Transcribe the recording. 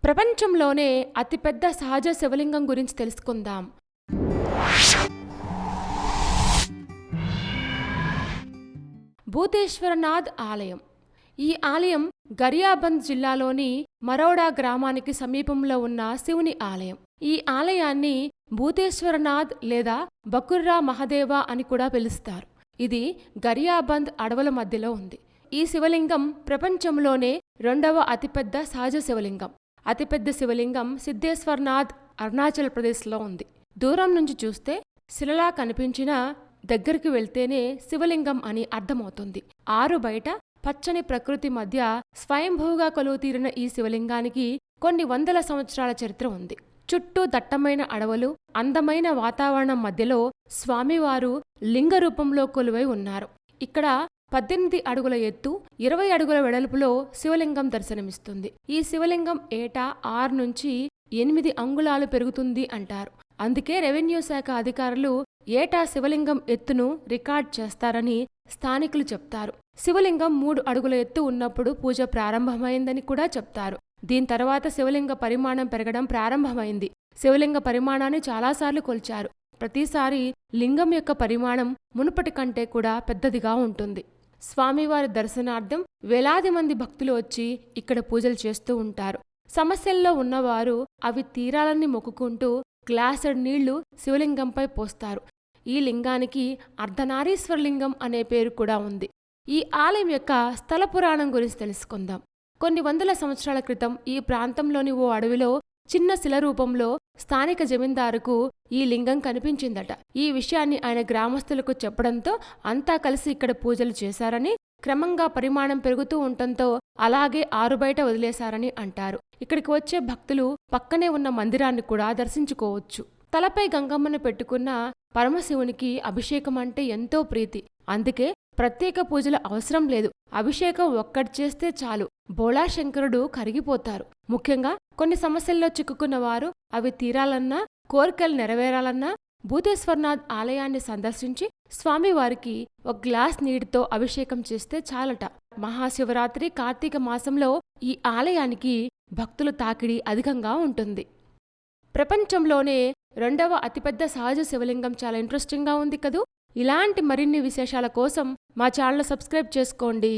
ప్రపంచంలోనే అతిపెద్ద సహజ శివలింగం గురించి తెలుసుకుందాం. భూతేశ్వరనాథ్ ఆలయం. ఈ ఆలయం గరియాబంద్ జిల్లాలోని మరోడా గ్రామానికి సమీపంలో ఉన్న శివుని ఆలయం. ఈ ఆలయాన్ని భూతేశ్వరనాథ్ లేదా బకుర్రా మహదేవ అని కూడా పిలుస్తారు. ఇది గరియాబంద్ అడవుల మధ్యలో ఉంది. ఈ శివలింగం ప్రపంచంలోనే రెండవ అతిపెద్ద సహజ శివలింగం. అతిపెద్ద శివలింగం సిద్ధేశ్వర్నాథ్ అరుణాచల్ ప్రదేశ్లో ఉంది. దూరం నుంచి చూస్తే శిలలా కనిపించినా దగ్గరికి వెళ్తేనే శివలింగం అని అర్థమవుతుంది. ఆరు బయట పచ్చని ప్రకృతి మధ్య స్వయంభూగా కొలువుతీరిన ఈ శివలింగానికి కొన్ని వందల సంవత్సరాల చరిత్ర ఉంది. చుట్టూ దట్టమైన అడవులు, అందమైన వాతావరణం మధ్యలో స్వామివారు లింగ రూపంలో కొలువై ఉన్నారు. ఇక్కడ 18 అడుగుల ఎత్తు, 20 అడుగుల వెడల్పులో శివలింగం దర్శనమిస్తుంది. ఈ శివలింగం ఏటా 6 నుంచి 8 అంగుళాలు పెరుగుతుంది అంటారు. అందుకే రెవెన్యూ శాఖ అధికారులు ఏటా శివలింగం ఎత్తును రికార్డ్ చేస్తారని స్థానికులు చెప్తారు. శివలింగం 3 అడుగుల ఎత్తు ఉన్నప్పుడు పూజ ప్రారంభమైందని కూడా చెప్తారు. దీని తర్వాత శివలింగ పరిమాణం పెరగడం ప్రారంభమైంది. శివలింగ పరిమాణాన్ని చాలాసార్లు కొలిచారు. ప్రతిసారి లింగం యొక్క పరిమాణం మునుపటి కంటే కూడా పెద్దదిగా ఉంటుంది. స్వామివారి దర్శనార్థం వేలాది మంది భక్తులు వచ్చి ఇక్కడ పూజలు చేస్తూ ఉంటారు. సమస్యల్లో ఉన్నవారు అవి తీరాలని మొక్కుకుంటూ గ్లాసుడు నీళ్లు శివలింగంపై పోస్తారు. ఈ లింగానికి అర్ధనారీశ్వరలింగం అనే పేరు కూడా ఉంది. ఈ ఆలయం యొక్క స్థల పురాణం గురించి తెలుసుకుందాం. కొన్ని వందల సంవత్సరాల క్రితం ఈ ప్రాంతంలోని ఓ అడవిలో చిన్న శిల రూపంలో స్థానిక జమీందారుకు ఈ లింగం కనిపించిందట. ఈ విషయాన్ని ఆయన గ్రామస్తులకు చెప్పడంతో అంతా కలిసి ఇక్కడ పూజలు చేశారని, క్రమంగా పరిమాణం పెరుగుతూ ఉండటంతో అలాగే ఆరుబయట వదిలేశారని అంటారు. ఇక్కడికి వచ్చే భక్తులు పక్కనే ఉన్న మందిరాన్ని కూడా దర్శించుకోవచ్చు. తలపై గంగమ్మను పెట్టుకున్న పరమశివునికి అభిషేకం అంటే ఎంతో ప్రీతి. అందుకే ప్రత్యేక పూజలు అవసరం లేదు. అభిషేకం ఒక్కటి చేస్తే చాలు బోళాశంకరుడు కరిగిపోతారు. ముఖ్యంగా కొన్ని సమస్యల్లో చిక్కుకున్న వారు అవి తీరాలన్నా, కోరికలు నెరవేరాలన్నా భూతేశ్వర్నాథ్ ఆలయాన్ని సందర్శించి స్వామివారికి ఒక గ్లాస్ నీటితో అభిషేకం చేస్తే చాలట. మహాశివరాత్రి, కార్తీక మాసంలో ఈ ఆలయానికి భక్తుల తాకిడి అధికంగా ఉంటుంది. ప్రపంచంలోనే రెండవ అతిపెద్ద సహజ శివలింగం చాలా ఇంట్రెస్టింగ్గా ఉంది కదూ. ఇలాంటి మరిన్ని విశేషాల కోసం మా ఛానల్ సబ్స్క్రైబ్ చేసుకోండి.